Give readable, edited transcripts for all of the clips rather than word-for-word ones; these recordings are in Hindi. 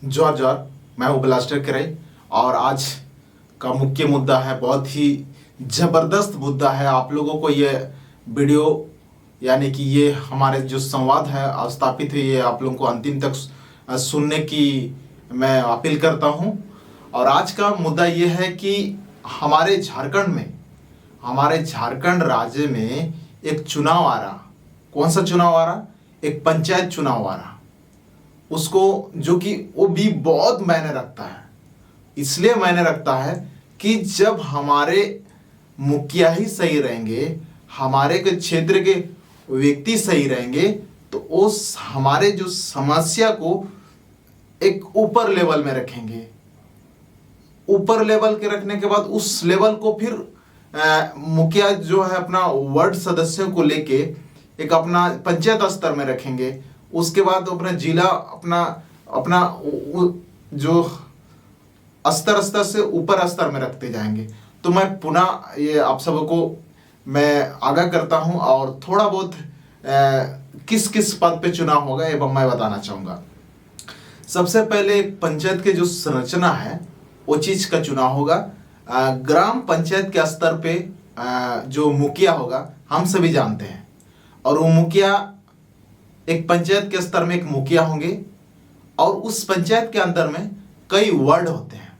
जोर जोर। मैं हूँ ब्लास्टर करे और आज का मुख्य मुद्दा है, बहुत ही ज़बरदस्त मुद्दा है। आप लोगों को ये वीडियो यानी कि ये हमारे जो संवाद है स्थापित है, ये आप लोगों को अंतिम तक सुनने की मैं अपील करता हूँ। और आज का मुद्दा ये है कि हमारे झारखंड राज्य में एक चुनाव आ रहा। कौन सा चुनाव आ रहा? एक पंचायत चुनाव आ रहा। उसको जो कि वो भी बहुत मायने रखता है। इसलिए मायने रखता है कि जब हमारे मुखिया ही सही रहेंगे, हमारे के क्षेत्र के व्यक्ति सही रहेंगे, तो उस हमारे जो समस्या को एक ऊपर लेवल में रखेंगे। ऊपर लेवल के रखने के बाद उस लेवल को फिर मुखिया जो है अपना वार्ड सदस्यों को लेके एक अपना पंचायत स्तर में रखेंगे। उसके बाद अपना जिला अपना अपना जो स्तर से ऊपर स्तर में रखते जाएंगे। तो मैं पुनः ये आप सबको मैं आगाह करता हूं और थोड़ा बहुत किस किस पद पे चुनाव होगा एवं मैं बताना चाहूँगा। सबसे पहले पंचायत के जो संरचना है वो चीज़ का चुनाव होगा। ग्राम पंचायत के स्तर पे जो मुखिया होगा हम सभी जानते हैं, और वो मुखिया एक पंचायत के स्तर में एक मुखिया होंगे और उस पंचायत के अंदर में कई वार्ड होते हैं।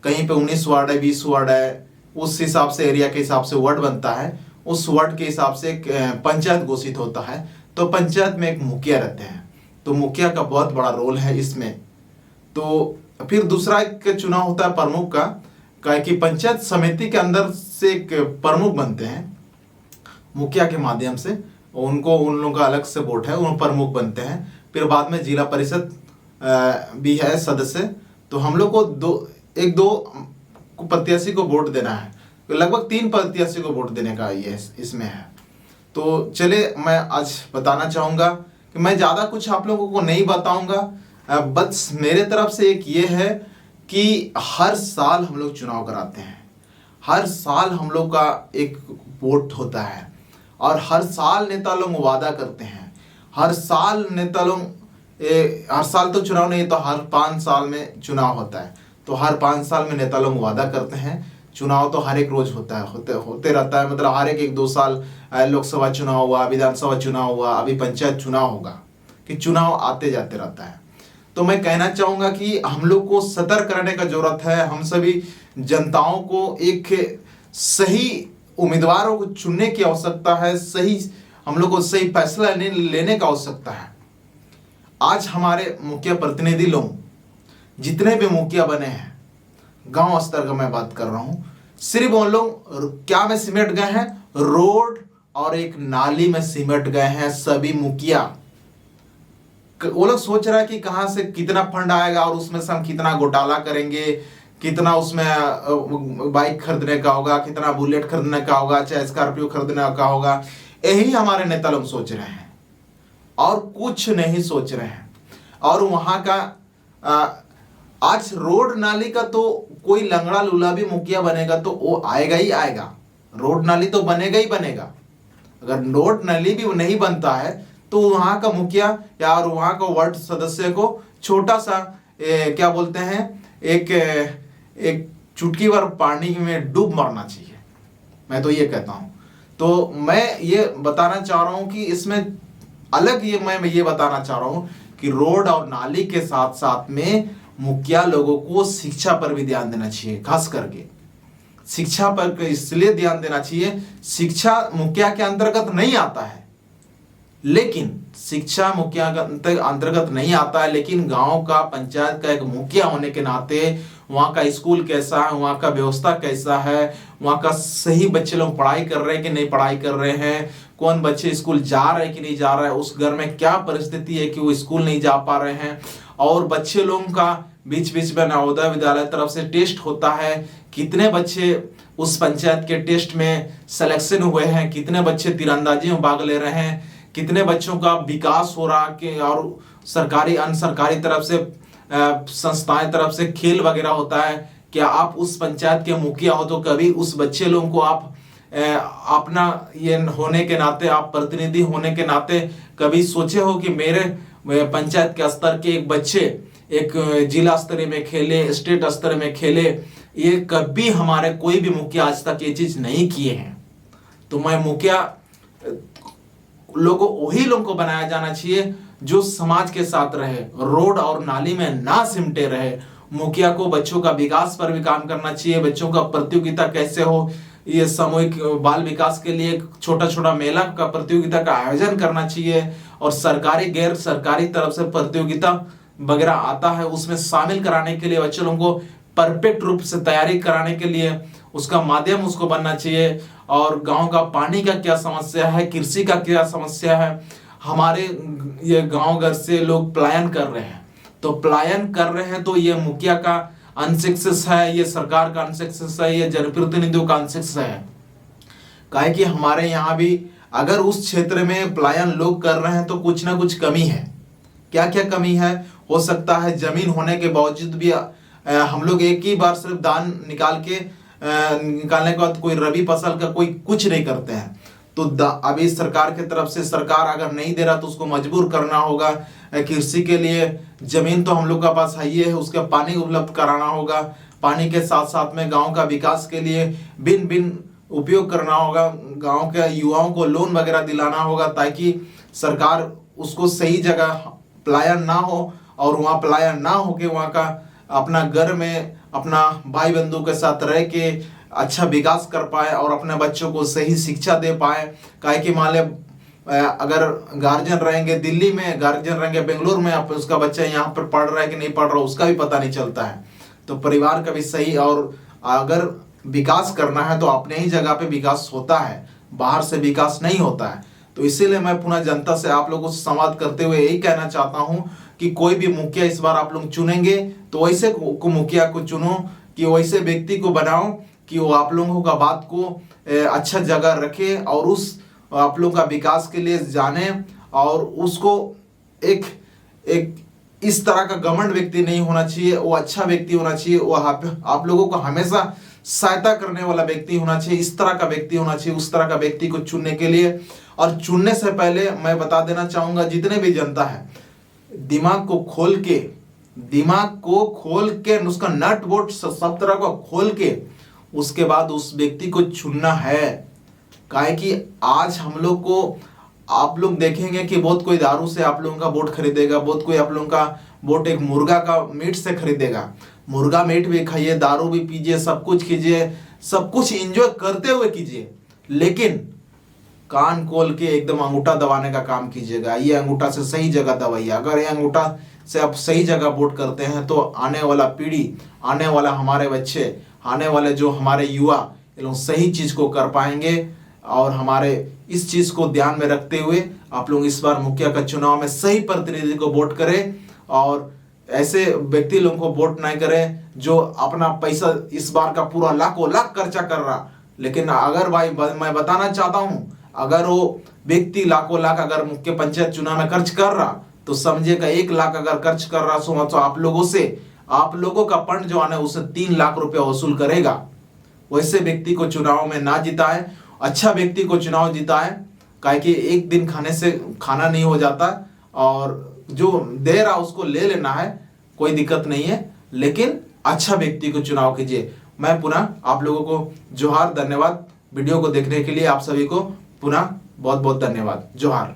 कहीं पे 19 वार्ड है, 20 वार्ड है, उस हिसाब से एरिया के हिसाब से वार्ड बनता है। उस वार्ड के हिसाब से एक पंचायत घोषित होता है। तो पंचायत में एक मुखिया रहते हैं, तो मुखिया का बहुत बड़ा रोल है इसमें। तो फिर दूसरा एक चुनाव होता है प्रमुख का कि पंचायत समिति के अंदर से एक प्रमुख बनते हैं मुखिया के माध्यम से। उन लोगों का अलग से वोट है, उन प्रमुख बनते हैं। फिर बाद में जिला परिषद भी है सदस्य। तो हम लोग को दो प्रत्याशी को वोट देना है, लगभग 3 प्रत्याशी को वोट देने का ये इसमें है। तो चले मैं आज बताना चाहूँगा कि मैं ज़्यादा कुछ आप लोगों को नहीं बताऊँगा। बस मेरे तरफ से एक ये है कि हर साल हम लोग चुनाव कराते हैं। हर साल हम लोग का एक वोट होता है और हर साल नेता लोग वादा करते हैं। हर साल नेता लोग हर साल तो चुनाव नहीं, तो हर 5 साल में चुनाव होता है। तो हर 5 साल में नेता लोग वादा करते हैं। चुनाव तो हर एक रोज होता है, होते रहता है। मतलब हर एक 2 साल लोकसभा चुनाव हुआ, विधानसभा चुनाव हुआ, अभी पंचायत चुनाव होगा, कि चुनाव आते जाते रहता है। तो मैं कहना चाहूँगा कि हम लोग को सतर्क रहने का जरूरत है। हम सभी जनताओं को एक सही उम्मीदवारों को चुनने की आवश्यकता है। हम लोग को सही फैसला लेने का आवश्यकता है। आज हमारे मुखिया प्रतिनिधि लोग जितने भी मुखिया बने हैं, गांव स्तर का मैं बात कर रहा हूं, सिर्फ वो लोग क्या में सिमट गए हैं? रोड और एक नाली में सिमट गए हैं सभी मुखिया। वो लोग सोच रहा है कि कहां से कितना फंड आएगा और उसमें से हम कितना घोटाला करेंगे, कितना उसमें बाइक खरीदने का होगा, कितना बुलेट खरीदने का होगा, चाहे स्कॉर्पियो खरीदने का होगा। यही हमारे नेता लोग सोच रहे हैं और कुछ नहीं सोच रहे हैं। और वहां का आज रोड नाली का तो कोई लंगड़ा लूला भी मुखिया बनेगा तो वो आएगा ही आएगा। रोड नाली तो बनेगा ही बनेगा। अगर रोड नाली भी नहीं बनता है तो वहां का मुखिया या और वहां का वार्ड सदस्य को छोटा सा क्या बोलते हैं, एक चुटकी भर पानी में डूब मरना चाहिए। मैं तो ये कहता हूं। तो मैं ये बताना चाह रहा हूं कि इसमें अलग मैं ये बताना चाह रहा हूं कि रोड और नाली के साथ साथ में मुखिया लोगों को शिक्षा पर भी ध्यान देना चाहिए। खास करके शिक्षा पर इसलिए ध्यान देना चाहिए, शिक्षा मुखिया के अंतर्गत नहीं आता है, लेकिन शिक्षा मुखिया के अंतर्गत नहीं आता है, लेकिन गांव का पंचायत का एक मुखिया होने के नाते वहाँ का स्कूल कैसा है, वहाँ का व्यवस्था कैसा है, वहाँ का सही बच्चे लोग पढ़ाई कर रहे हैं कि नहीं पढ़ाई कर रहे हैं, कौन बच्चे स्कूल जा रहे हैं कि नहीं जा रहे हैं, उस घर में क्या परिस्थिति है कि वो स्कूल नहीं जा पा रहे हैं। और बच्चे लोगों का बीच बीच में नवोदय विद्यालय तरफ से टेस्ट होता है, कितने बच्चे उस पंचायत के टेस्ट में सिलेक्शन हुए हैं, कितने बच्चे तीरंदाजी में भाग ले रहे हैं, कितने बच्चों का विकास हो रहा कि, और सरकारी अन सरकारी तरफ से संस्थाएं तरफ से खेल वगैरह होता है। क्या आप उस पंचायत के मुखिया हो तो कभी उस बच्चे लोगों को आप अपना ये होने के नाते, आप प्रतिनिधि होने के नाते कभी सोचे हो कि मेरे पंचायत के स्तर के एक बच्चे एक जिला स्तर में खेले, स्टेट स्तर में खेले, ये कभी हमारे कोई भी मुखिया आज तक ये चीज नहीं किए हैं। तो मैं मुखिया वही लोगों को बनाया जाना चाहिए जो समाज के साथ रहे, रोड और नाली में ना सिमटे रहे। मुखिया को बच्चों का विकास पर भी काम करना चाहिए, बच्चों का प्रतियोगिता कैसे हो, ये सामूहिक बाल विकास के लिए छोटा छोटा मेला का प्रतियोगिता का आयोजन करना चाहिए, और सरकारी गैर सरकारी तरफ से प्रतियोगिता वगैरह आता है उसमें शामिल कराने के लिए बच्चों लोगों को परफेक्ट रूप से तैयारी कराने के लिए उसका माध्यम उसको बनना चाहिए। और गांव का पानी का क्या समस्या है, कृषि का क्या समस्या है, हमारे ये गांव घर से लोग पलायन कर रहे हैं, तो पलायन कर रहे हैं तो ये मुखिया का अनसक्सेस है, ये सरकार का अनसक्सेस है, ये जनप्रतिनिधियों का अनसक्सेस है। काहे कि हमारे यहाँ भी अगर उस क्षेत्र में पलायन लोग कर रहे हैं तो कुछ ना कुछ कमी है। क्या क्या कमी है? हो सकता है जमीन होने के बावजूद भी हम लोग एक ही बार सिर्फ दान निकालने के बाद कोई रबी फसल का कोई कुछ नहीं करते हैं। तो अभी सरकार की तरफ से सरकार अगर नहीं दे रहा तो उसको मजबूर करना होगा। कृषि के लिए जमीन तो हम लोग का पास है ही है, उसका पानी उपलब्ध कराना होगा। पानी के साथ साथ में गांव का विकास के लिए भिन्न भिन्न उपयोग करना होगा। गांव के युवाओं को लोन वगैरह दिलाना होगा ताकि सरकार उसको सही जगह पलायन ना हो, और वहाँ पलायन ना हो के वहाँ का अपना घर में अपना भाई बंधु के साथ रह के अच्छा विकास कर पाए और अपने बच्चों को सही शिक्षा दे पाए। काहे कि मान ले अगर गार्जियन रहेंगे दिल्ली में, गार्जियन रहेंगे बेंगलुरु में, उसका बच्चा यहाँ पर पढ़ रहा है कि नहीं पढ़ रहा उसका भी पता नहीं चलता है। तो परिवार का भी सही, और अगर विकास करना है तो अपने ही जगह पे विकास होता है, बाहर से विकास नहीं होता है। तो इसीलिए मैं पुनः जनता से आप लोगों से संवाद करते हुए यही कहना चाहता हूँ कि कोई भी मुखिया इस बार आप लोग चुनेंगे तो वैसे मुखिया को चुनो, कि वैसे व्यक्ति को बनाओ कि वो आप लोगों का बात को अच्छा जगह रखे और उस आप लोगों का विकास के लिए जाने, और उसको एक इस तरह का घमंड व्यक्ति नहीं होना चाहिए, वो अच्छा व्यक्ति होना चाहिए, वो आप लोगों को हमेशा सहायता करने वाला व्यक्ति होना चाहिए, इस तरह का व्यक्ति होना चाहिए। उस तरह का व्यक्ति को चुनने के लिए, और चुनने से पहले मैं बता देना चाहूंगा जितने भी जनता है, दिमाग को खोल के उसका नट बोल्ट सब तरह को खोल के उसके बाद उस व्यक्ति को चुनना है। काहे कि आज हम लोग को आप लोग देखेंगे कि बहुत कोई दारू से आप लोगों का वोट खरीदेगा, बहुत कोई आप लोगों का वोट एक मुर्गा का मीट से खरीदेगा। मुर्गा मीट भी खाइए, दारू भी पीजिए, सब कुछ कीजिए, सब कुछ एंजॉय करते हुए कीजिए, लेकिन कान खोल के एकदम अंगूठा दबाने का काम कीजिएगा। ये अंगूठा से सही जगह दबाइए। अगर ये अंगूठा से आप सही जगह वोट करते हैं तो आने वाला पीढ़ी, आने वाला हमारे बच्चे, आने वाले जो हमारे युवा, ये लोग सही चीज को कर पाएंगे। और हमारे इस चीज को ध्यान में रखते हुए आप लोग इस बार मुखिया का चुनाव में सही प्रतिनिधि को वोट करें, और ऐसे व्यक्ति लोगों को वोट नहीं करें जो अपना पैसा इस बार का पूरा लाखों लाख खर्चा कर रहा। लेकिन अगर भाई मैं बताना चाहता हूं, अगर वो व्यक्ति लाखों लाख अगर मुख्य पंचायत चुनाव में खर्च कर रहा तो समझिएगा 1 लाख अगर खर्च कर रहा तो आप लोगों का फंड जो आने उसे 3 लाख रुपया वसूल करेगा। वैसे व्यक्ति को चुनाव में ना जिताए, अच्छा व्यक्ति को चुनाव जिताए। काहे कि एक दिन खाने से खाना नहीं हो जाता, और जो दे रहा उसको ले लेना है, कोई दिक्कत नहीं है, लेकिन अच्छा व्यक्ति को चुनाव कीजिए। मैं पुनः आप लोगों को जोहार, धन्यवाद। वीडियो को देखने के लिए आप सभी को पुनः बहुत बहुत धन्यवाद। जोहार।